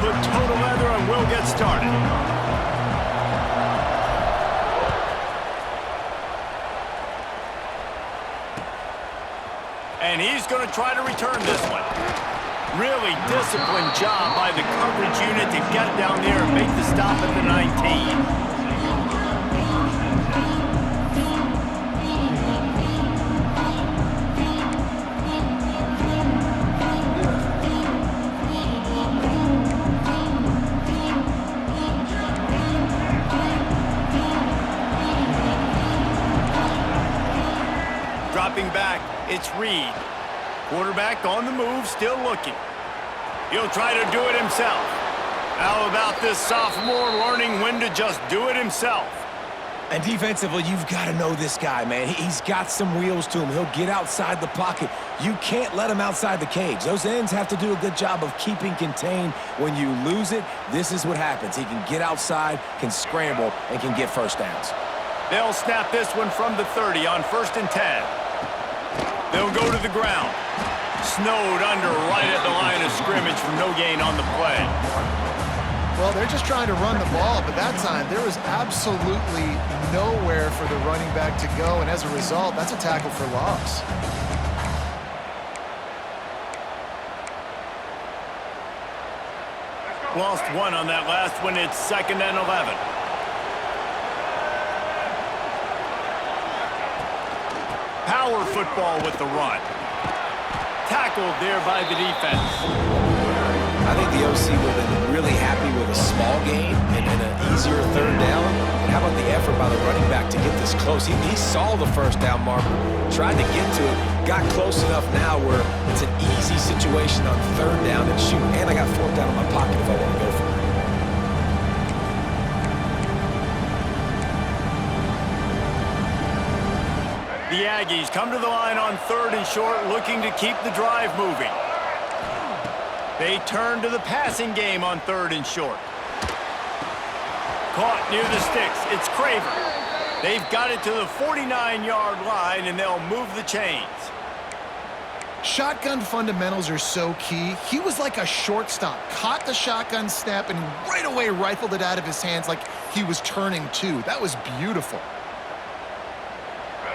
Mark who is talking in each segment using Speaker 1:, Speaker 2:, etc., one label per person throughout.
Speaker 1: put toe to leather and we'll get started. And he's going to try to return this one. Really disciplined job by the coverage unit to get down there and make the stop at the 19. Dropping back, it's Reed. Quarterback on the move, still looking. He'll try to do it himself. How about this sophomore learning when to just do it himself?
Speaker 2: And defensively, you've got to know this guy, man. He's got some wheels to him. He'll get outside the pocket. You can't let him outside the cage. Those ends have to do a good job of keeping contained. When you lose it, this is what happens. He can get outside, can scramble, and can get first downs.
Speaker 1: They'll snap this one from the 30 on 1st and 10. They'll go to the ground. Snowed under right at the line of scrimmage for no gain on the play.
Speaker 3: Well, they're just trying to run the ball, but that time there was absolutely nowhere for the running back to go, and as a result, that's a tackle for loss.
Speaker 1: Lost one on that last one. It's 2nd and 11. Power football with the run. Tackled there by the defense.
Speaker 2: I think the OC would have been really happy with a small gain and an easier 3rd down. But how about the effort by the running back to get this close? He saw the 1st down marker, tried to get to it, got close enough now where it's an easy situation on 3rd down and shoot. And I got 4th down in my pocket if I want to go for it.
Speaker 1: The Aggies come to the line on 3rd and short, looking to keep the drive moving. They turn to the passing game on 3rd and short. Caught near the sticks. It's Craver. They've got it to the 49-yard line, and they'll move the chains.
Speaker 3: Shotgun fundamentals are so key. He was like a shortstop. Caught the shotgun snap and right away rifled it out of his hands like he was turning two. That was beautiful.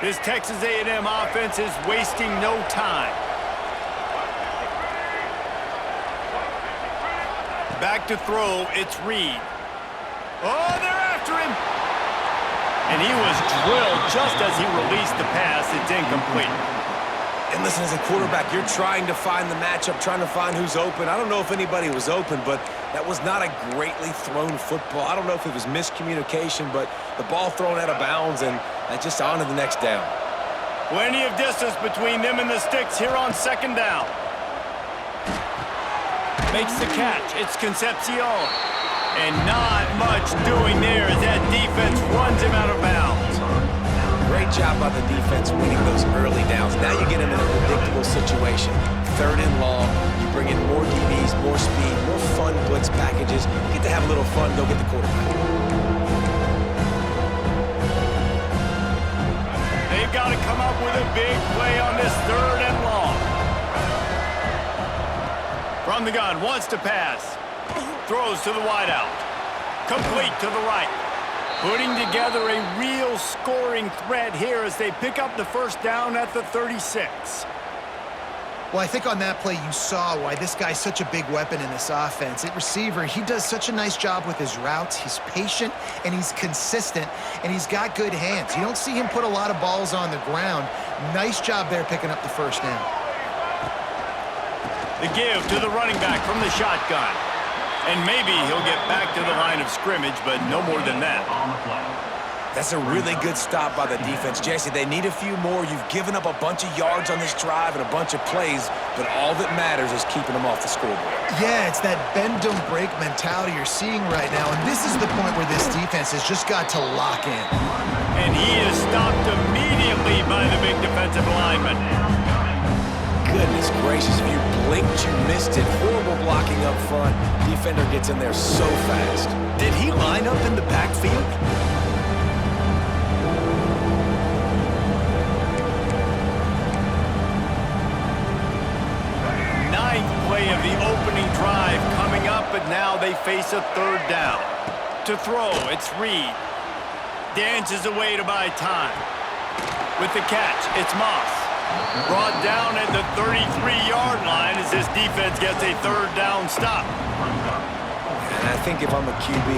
Speaker 1: This Texas A&M offense is wasting no time. Back to throw, it's Reed. Oh, they're after him! And he was drilled just as he released the pass. It's incomplete.
Speaker 2: And listen, as a quarterback, you're trying to find the matchup, trying to find who's open. I don't know if anybody was open, but that was not a greatly thrown football. I don't know if it was miscommunication, but the ball thrown out of bounds, and just on to the next down.
Speaker 1: Plenty of distance between them and the sticks here on 2nd down. Makes the catch. It's Concepcion. And not much doing there as that defense runs him out of bounds.
Speaker 2: Great job by the defense winning those early downs. Now you get him in a predictable situation. 3rd and long, you bring in more DBs, more speed, more fun blitz packages. You get to have a little fun, go get the quarterback.
Speaker 1: They've got to come up with a big play on this 3rd and long. From the gun, wants to pass. Throws to the wideout. Complete to the right. Putting together a real scoring threat here as they pick up the 1st down at the 36.
Speaker 3: Well, I think on that play you saw why this guy's such a big weapon in this offense. At receiver, he does such a nice job with his routes. He's patient, and he's consistent, and he's got good hands. You don't see him put a lot of balls on the ground. Nice job there picking up the 1st down.
Speaker 1: The give to the running back from the shotgun. And maybe he'll get back to the line of scrimmage, but no more than that.
Speaker 2: That's a really good stop by the defense. Jesse, they need a few more. You've given up a bunch of yards on this drive and a bunch of plays, but all that matters is keeping them off the scoreboard.
Speaker 3: Yeah, it's that bend, don't break mentality you're seeing right now, and this is the point where this defense has just got to lock in.
Speaker 1: And he is stopped immediately by the big defensive lineman.
Speaker 2: Goodness gracious, if you blinked, you missed it. Horrible blocking up front. Defender gets in there so fast.
Speaker 1: Did he line up in the backfield? Ninth play of the opening drive coming up, but now they face a third down. To throw, it's Reed. Dances away to buy time. With the catch, it's Moss. Brought down at the 33-yard line as this defense gets a third down stop.
Speaker 2: And I think if I'm a QB,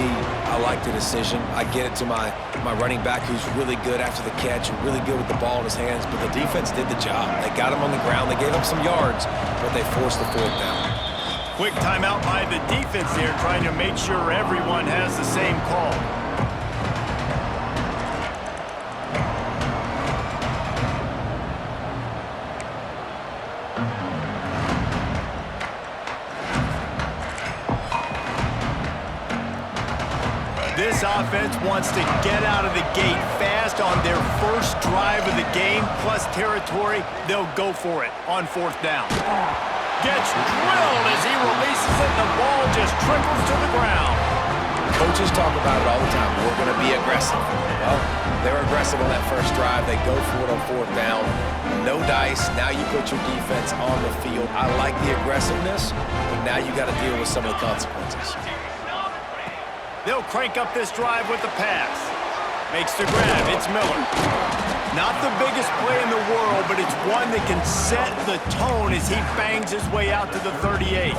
Speaker 2: I like the decision. I get it to my running back who's really good after the catch and really good with the ball in his hands, but the defense did the job. They got him on the ground. They gave up some yards, but they forced the fourth down.
Speaker 1: Quick timeout by the defense there, trying to make sure everyone has the same call. This offense wants to get out of the gate fast on their first drive of the game, plus territory. They'll go for it on fourth down. Gets drilled as he releases it. The ball just trickles to the ground.
Speaker 2: Coaches talk about it all the time. We're going to be aggressive. Well, they're aggressive on that first drive. They go for it on fourth down. No dice. Now you put your defense on the field. I like the aggressiveness, but now you got to deal with some of the consequences.
Speaker 1: They'll crank up this drive with the pass. Makes the grab. It's Miller. Not the biggest play in the world, but it's one that can set the tone as he bangs his way out to the 38.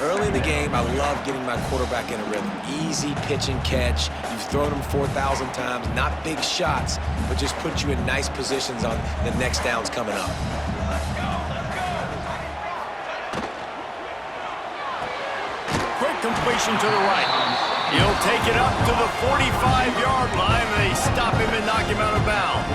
Speaker 2: Early in the game, I love getting my quarterback in a rhythm. Easy pitch and catch. You've thrown him 4,000 times. Not big shots, but just put you in nice positions on the next downs coming up.
Speaker 1: Quick completion to the right. He'll take it up to the 45-yard line, and they stop him and knock him out of bounds.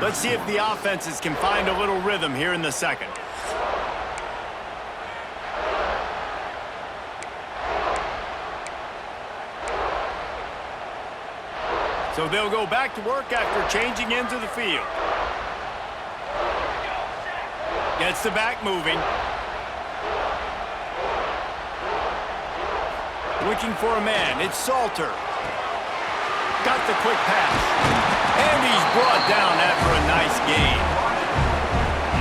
Speaker 1: Let's see if the offenses can find a little rhythm here in the second. So they'll go back to work after changing into the field. Gets the back moving. Looking for a man. It's Salter. Got the quick pass. And he's brought down after a nice gain.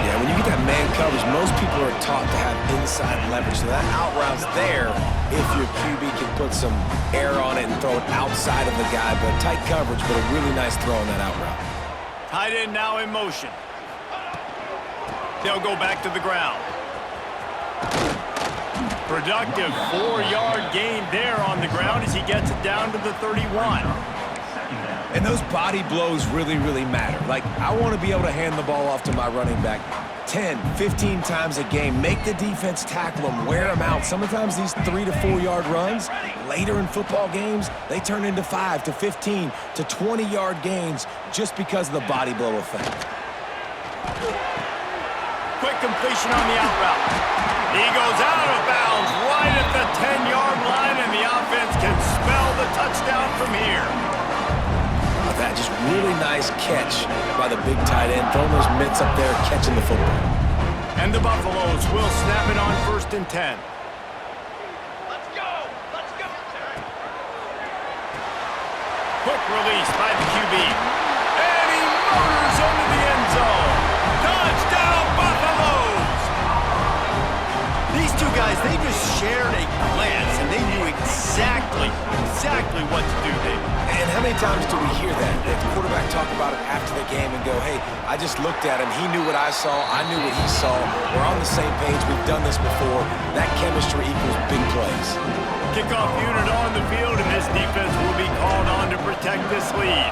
Speaker 2: Yeah, when you get that man coverage, most people are taught to have inside leverage. So that out route's there if your QB can put some air on it and throw it outside of the guy. But tight coverage, but a really nice throw on that out route.
Speaker 1: Tight end now in motion. They'll go back to the ground. Productive 4-yard gain there on the ground as he gets it down to the 31.
Speaker 2: And those body blows really, really matter. Like, I want to be able to hand the ball off to my running back 10, 15 times a game. Make the defense tackle them, wear them out. Sometimes these 3 to 4 yard runs, later in football games, they turn into 5 to 15 to 20-yard gains just because of the body blow effect.
Speaker 1: Quick completion on the out route. He goes out of bounds right at the 10-yard line, and the offense can smell the touchdown from here.
Speaker 2: That just really nice catch by the big tight end, throwing those mitts up there, catching the football.
Speaker 1: And the Buffaloes will snap it on 1st and 10.
Speaker 4: Let's go! Let's go!
Speaker 1: Quick release by the QB. And he motors into the end zone. Touchdown, Buffaloes! These two guys, they just shared a glance, and they knew exactly what to do, Dave.
Speaker 2: And how many times do we hear that? The quarterback talk about it after the game and go, hey, I just looked at him. He knew what I saw. I knew what he saw. We're on the same page. We've done this before. That chemistry equals big plays.
Speaker 1: Kickoff unit on the field, and this defense will be called on to protect this lead.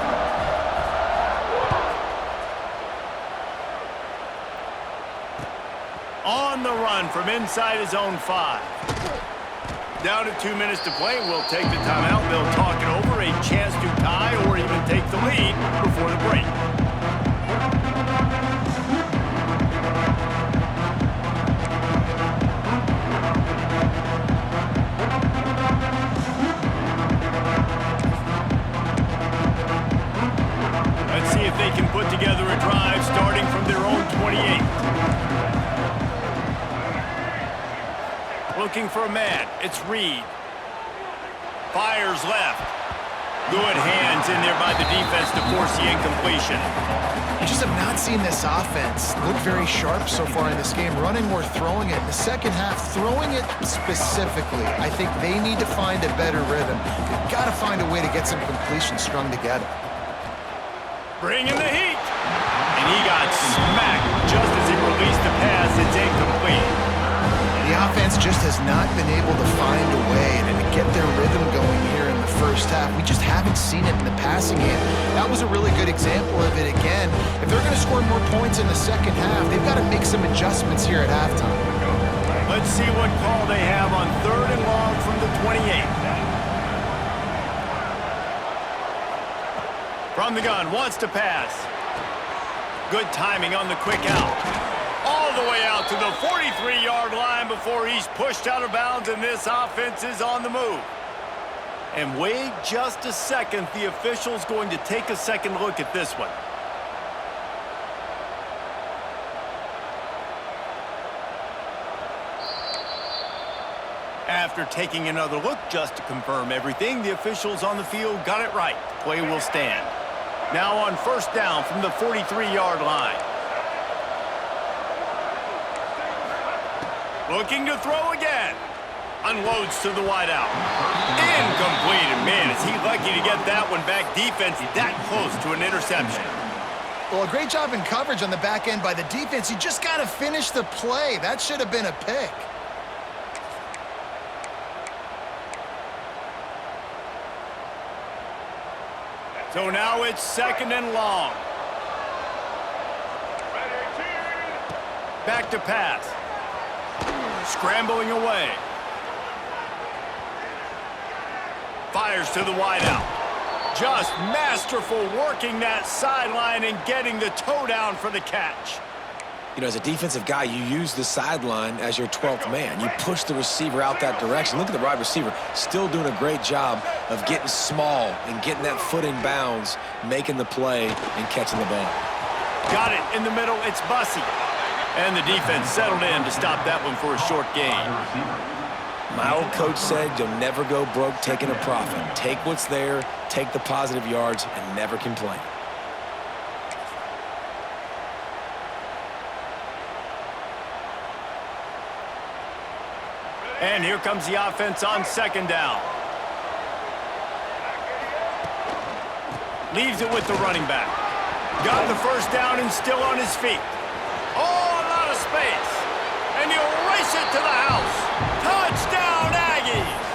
Speaker 1: On the run from inside his own 5. Down to 2 minutes to play. We'll take the timeout. They'll talk it over. A chance to tie or even take the lead before the break. Let's see if they can put together a drive starting from their own 28. Looking for a man. It's Reed. Fires left. Good hands in there by the defense to force the incompletion.
Speaker 3: I just have not seen this offense look very sharp so far in this game, running or throwing it. In the second half, throwing it specifically, I think they need to find a better rhythm. They've got to find a way to get some completions strung together.
Speaker 1: Bringing the heat. And he got smacked just as he released the pass. It's incomplete.
Speaker 3: The offense just has not been able to find a way to get their rhythm going here in the first half. We just haven't seen it in the passing game. That was a really good example of it again. If they're going to score more points in the second half, they've got to make some adjustments here at halftime.
Speaker 1: Let's see what call they have on 3rd and long from the 28. From the gun, wants to pass. Good timing on the quick out. All the way out to the 43-yard line before he's pushed out of bounds, and this offense is on the move. And wait just a second, the official's going to take a second look at this one. After taking another look just to confirm everything, the officials on the field got it right. Play will stand. Now on 1st down from the 43-yard line. Looking to throw again. Unloads to the wideout. Incomplete. And man, is he lucky to get that one back. Defense that close to an interception.
Speaker 3: Well, a great job in coverage on the back end by the defense. You just got to finish the play. That should have been a pick.
Speaker 1: So now it's 2nd and long. Back to pass. Scrambling away. Fires to the wideout. Just masterful working that sideline and getting the toe down for the catch.
Speaker 2: You know, as a defensive guy, you use the sideline as your 12th man. You push the receiver out that direction. Look at the wide receiver, still doing a great job of getting small and getting that foot in bounds, making the play and catching the ball.
Speaker 1: Got it in the middle. It's Bussey. And the defense settled in to stop that one for a short gain.
Speaker 2: My old coach said you'll never go broke taking a profit. Take what's there, take the positive yards, and never complain.
Speaker 1: And here comes the offense on 2nd down. Leaves it with the running back. Got the 1st down and still on his feet. Oh, a lot of space. And he'll race it to the house. Touchdown, Aggies!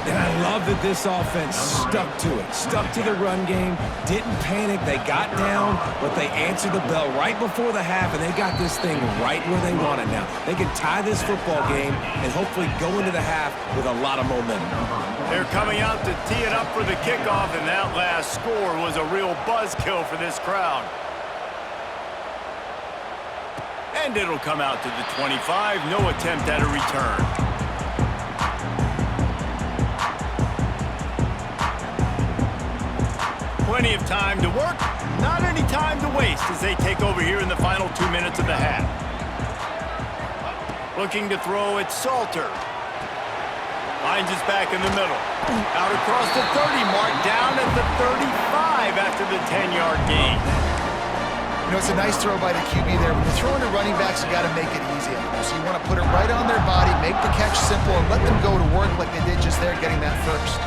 Speaker 5: And I love that this offense stuck to it, stuck to the run game, didn't panic. They got down, but they answered the bell right before the half, and they got this thing right where they want it now. They can tie this football game and hopefully go into the half with a lot of momentum.
Speaker 1: They're coming out to tee it up for the kickoff, and that last score was a real buzzkill for this crowd. And it'll come out to the 25. No attempt at a return. Plenty of time to work, not any time to waste as they take over here in the final 2 minutes of the half. Looking to throw, it's Salter. Finds his back in the middle. Out across the 30 mark, down at the 35 after the 10-yard gain.
Speaker 3: You know, it's a nice throw by the QB there. When you're throwing to running backs, you got to make it easy on them. So you want to put it right on their body, make the catch simple, and let them go to work like they did just there, getting that first.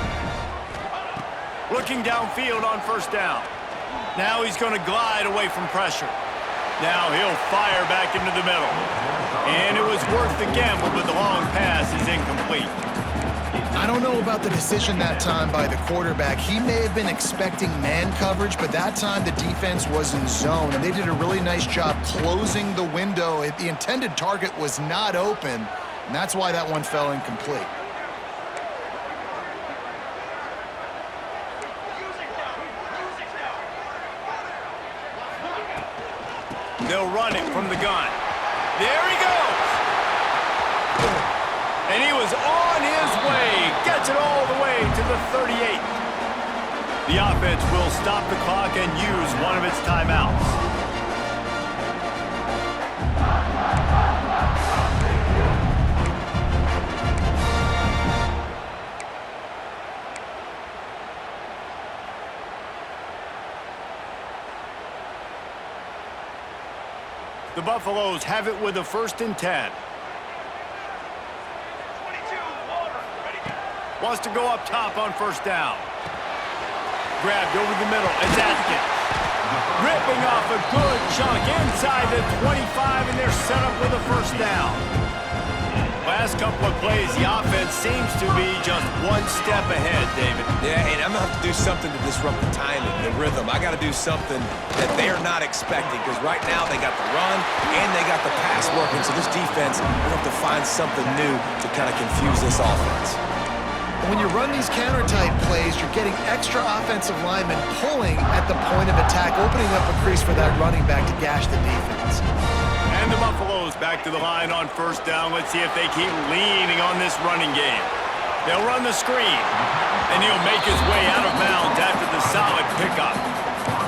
Speaker 1: Looking downfield on 1st down. Now he's going to glide away from pressure. Now he'll fire back into the middle. And it was worth the gamble, but the long pass is incomplete.
Speaker 3: I don't know about the decision that time by the quarterback. He may have been expecting man coverage, but that time the defense was in zone, and they did a really nice job closing the window. The intended target was not open, and that's why that one fell incomplete.
Speaker 1: They'll run it from the gun. There he goes. And he was on his way. Gets it all the way to the 38. The offense will stop the clock and use one of its timeouts. The Buffaloes have it with a 1st and 10.
Speaker 4: 22, water, ready, go.
Speaker 1: Wants to go up top on 1st down. Grabbed over the middle. It's Atkins. Ripping off a good chunk inside the 25, and they're set up with a 1st down. Last couple of plays, the offense seems to be just one step ahead, David.
Speaker 2: Yeah, and I'm going to have to do something to disrupt the timing, the rhythm. I got to do something that they're not expecting, because right now they got the run and they got the pass working. So this defense will have to find something new to kind of confuse this offense.
Speaker 3: When you run these counter-type plays, you're getting extra offensive linemen pulling at the point of attack, opening up a crease for that running back to gash the defense.
Speaker 1: And the Buffaloes back to the line on 1st down. Let's see if they keep leaning on this running game. They'll run the screen, and he'll make his way out of bounds after the solid pickup.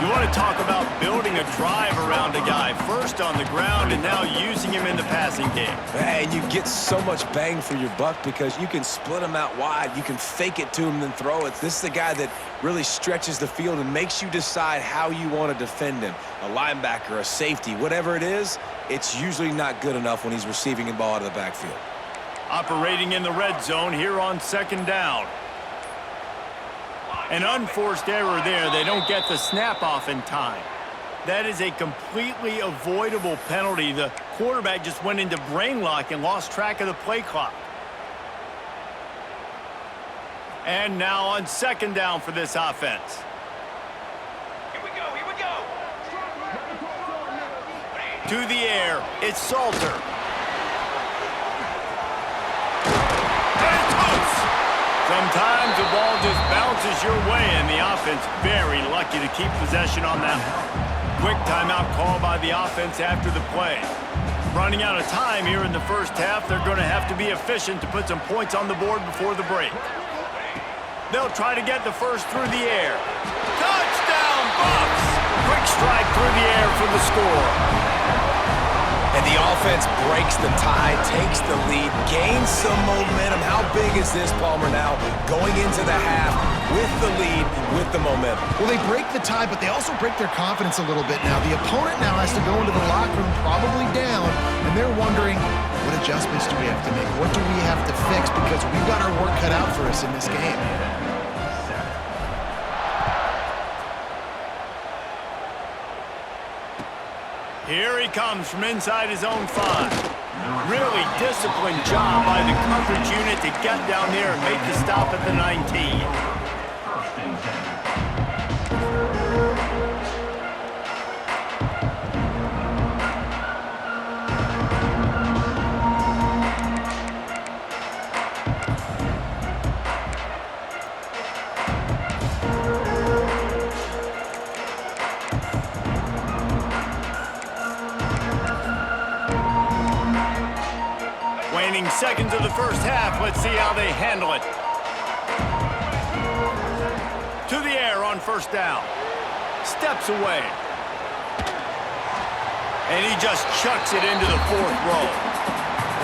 Speaker 1: You want to talk about building a drive around a guy, first on the ground and now using him in the passing game.
Speaker 2: And you get so much bang for your buck because you can split him out wide. You can fake it to him, then throw it. This is the guy that really stretches the field and makes you decide how you want to defend him. A linebacker, a safety, whatever it is, it's usually not good enough when he's receiving the ball out of the backfield.
Speaker 1: Operating in the red zone here on 2nd down. An unforced error there. They don't get the snap off in time. That is a completely avoidable penalty. The quarterback just went into brain lock and lost track of the play clock. And now on 2nd down for this offense.
Speaker 4: Here we go, here we go.
Speaker 1: To the air, it's Salter. Sometimes the ball just bounces your way, and the offense very lucky to keep possession on that one. Quick timeout call by the offense after the play. Running out of time here in the 1st half, they're going to have to be efficient to put some points on the board before the break. They'll try to get the 1st through the air. Touchdown, Buffs! Quick strike through the air for the score.
Speaker 2: And the offense breaks the tie, takes the lead, gains some momentum. How big is this, Palmer, now going into the half with the lead, with the momentum?
Speaker 3: Well, they break the tie, but they also break their confidence a little bit now. The opponent now has to go into the locker room probably down, and they're wondering, what adjustments do we have to make? What do we have to fix? Because we've got our work cut out for us in this game.
Speaker 1: Here he comes from inside his own 5. Really disciplined job by the coverage unit to get down there and make the stop at the 19. Waning seconds of the 1st half. Let's see how they handle it. To the air on 1st down. Steps away. And he just chucks it into the 4th row.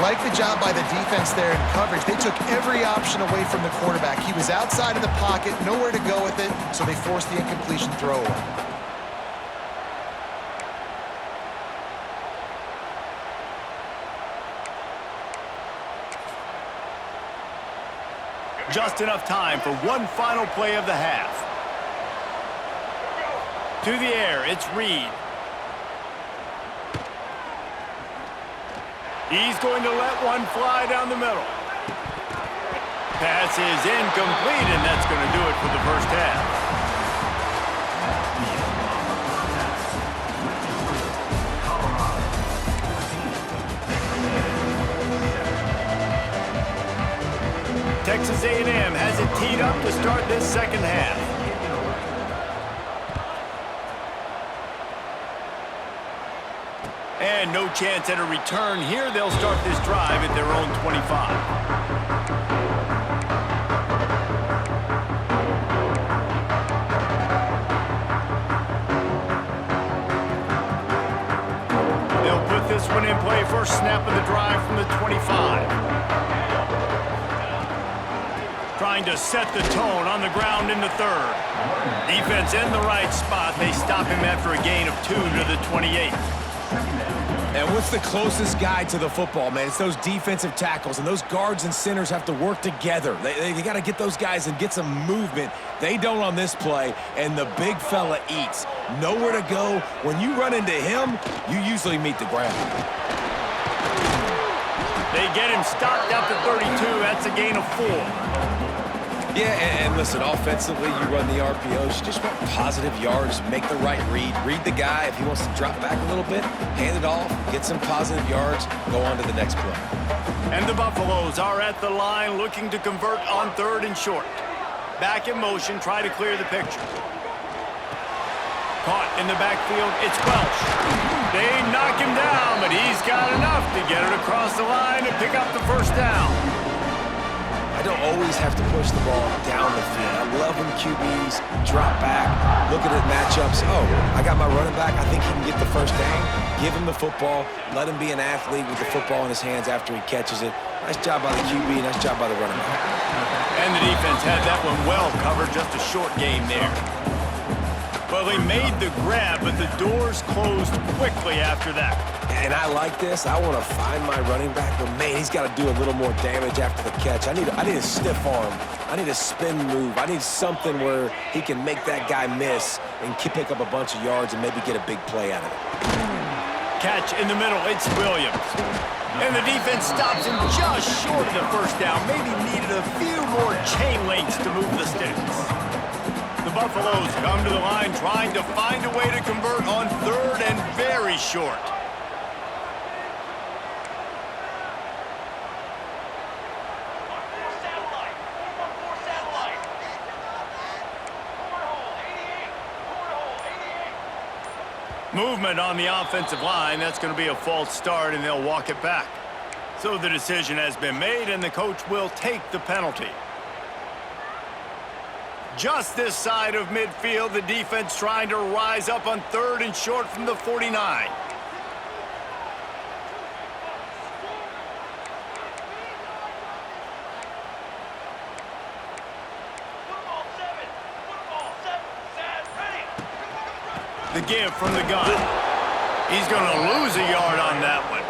Speaker 3: Like the job by the defense there in coverage. They took every option away from the quarterback. He was outside of the pocket, nowhere to go with it, so they forced the incompletion throwaway.
Speaker 1: Just enough time for one final play of the half. To the air, it's Reed. He's going to let one fly down the middle. Pass is incomplete, and that's going to do it for the 1st half. Texas A&M has it teed up to start this 2nd half. And no chance at a return here. They'll start this drive at their own 25. They'll put this one in play. First snap of the drive from the 25. Trying to set the tone on the ground in the 3rd. Defense in the right spot. They stop him after a gain of 2 to the 28.
Speaker 5: And what's the closest guy to the football, man? It's those defensive tackles, and those guards and centers have to work together. They got to get those guys and get some movement. They don't on this play, and the big fella eats. Nowhere to go. When you run into him, you usually meet the ground.
Speaker 1: They get him stopped at the 32. That's a gain of 4.
Speaker 2: Yeah, and listen, offensively, you run the RPOs. You just want positive yards, make the right read. Read the guy. If he wants to drop back a little bit, hand it off, get some positive yards, go on to the next play.
Speaker 1: And the Buffaloes are at the line looking to convert on 3rd and short. Back in motion, try to clear the picture. Caught in the backfield, it's Welch. They knock him down, but he's got enough to get it across the line and pick up the first down.
Speaker 2: I don't always have to push the ball down the field. I love when QBs drop back, look at it matchups. Oh, I got my running back. I think he can get the first down. Give him the football. Let him be an athlete with the football in his hands after he catches it. Nice job by the QB. Nice job by the running back.
Speaker 1: And the defense had that one well covered. Just a short game there. Well, he made the grab, but the doors closed quickly after that.
Speaker 2: And I like this. I want to find my running back, but man, he's got to do a little more damage after the catch. I need a stiff arm. I need a spin move. I need something where he can make that guy miss and pick up a bunch of yards and maybe get a big play out of it.
Speaker 1: Catch in the middle. It's Williams. And the defense stops him just short of the first down. Maybe needed a few more chain links to move the sticks. The Buffaloes come to the line trying to find a way to convert on 3rd and very short. Movement on the offensive line. That's going to be a false start, and they'll walk it back. So the decision has been made, and the coach will take the penalty. Just this side of midfield, the defense trying to rise up on 3rd and short from the 49. The give from the gun. He's going to lose a yard on that one.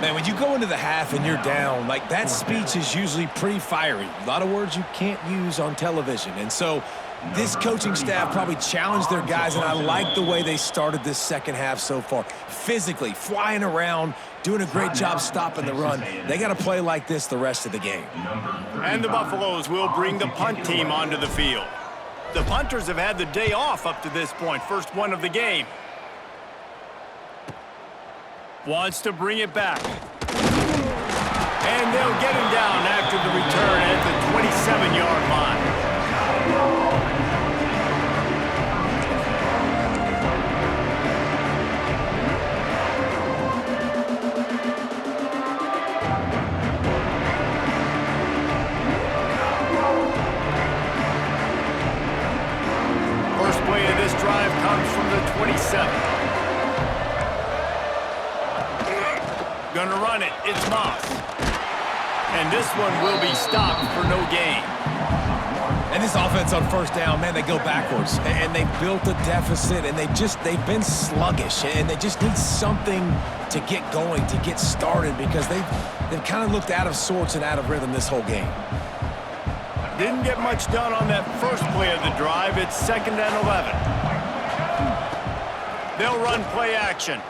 Speaker 5: Man, when you go into the half and you're down, like that speech is usually pretty fiery. A lot of words you can't use on television. And so this coaching staff probably challenged their guys, and I like the way they started this second half so far. Physically, flying around, doing a great job stopping the run. They got to play like this the rest of the game.
Speaker 1: And the Buffaloes will bring the punt team onto the field. The punters have had the day off up to this point. First one of the game. Wants to bring it back. And they'll get him down after the return at the 27-yard line. First play of this drive comes from the 27. Gonna run it. It's Moss. And this one will be stopped for no gain.
Speaker 5: And this offense on first down, man, they go backwards. And they built a deficit, and they've been sluggish. And they just need something to get going, to get started, because they've kind of looked out of sorts and out of rhythm this whole game.
Speaker 1: Didn't get much done on that first play of the drive. It's 2nd and 11. They'll run play action.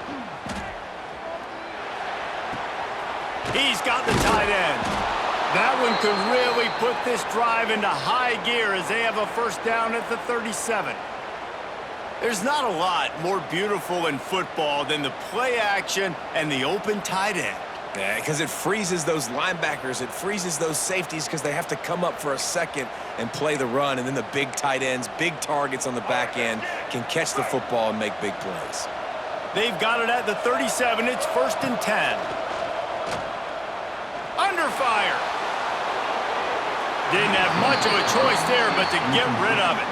Speaker 1: He's got the tight end. That one could really put this drive into high gear as they have a first down at the 37. There's not a lot more beautiful in football than the play action and the open tight end.
Speaker 2: Yeah, because it freezes those linebackers. It freezes those safeties because they have to come up for a second and play the run. And then the big tight ends, big targets on the back end can catch the football and make big plays.
Speaker 1: They've got it at the 37. It's 1st and 10. Under fire. Didn't have much of a choice there but to get rid of it.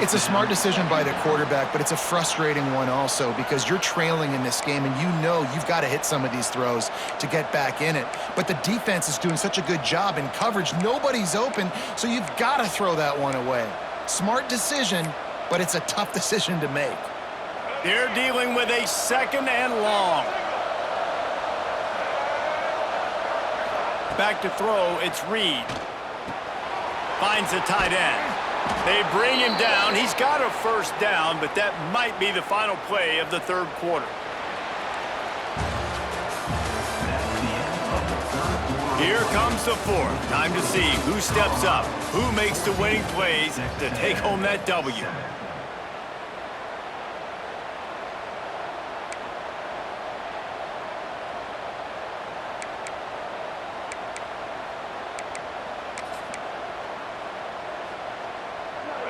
Speaker 3: It's a smart decision by the quarterback, but it's a frustrating one also because you're trailing in this game and you know you've got to hit some of these throws to get back in it. But the defense is doing such a good job in coverage. Nobody's open, so you've got to throw that one away. Smart decision, but it's a tough decision to make.
Speaker 1: They're dealing with a 2nd and long. Back to throw, it's Reed. Finds the tight end. They bring him down. He's got a 1st down, but that might be the final play of the 3rd quarter. Here comes the 4th. Time to see who steps up, who makes the winning plays to take home that W.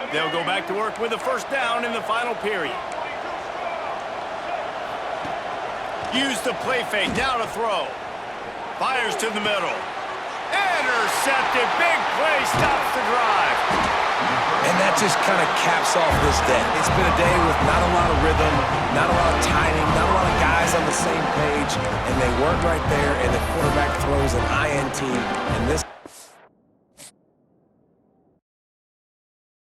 Speaker 1: They'll go back to work with a 1st down in the final period. Use the play fake, now to throw. Fires to the middle. Intercepted, big play, stops the drive.
Speaker 2: And that just kind of caps off this day. It's been a day with not a lot of rhythm, not a lot of timing, not a lot of guys on the same page, and they work right there, and the quarterback throws an INT, and this...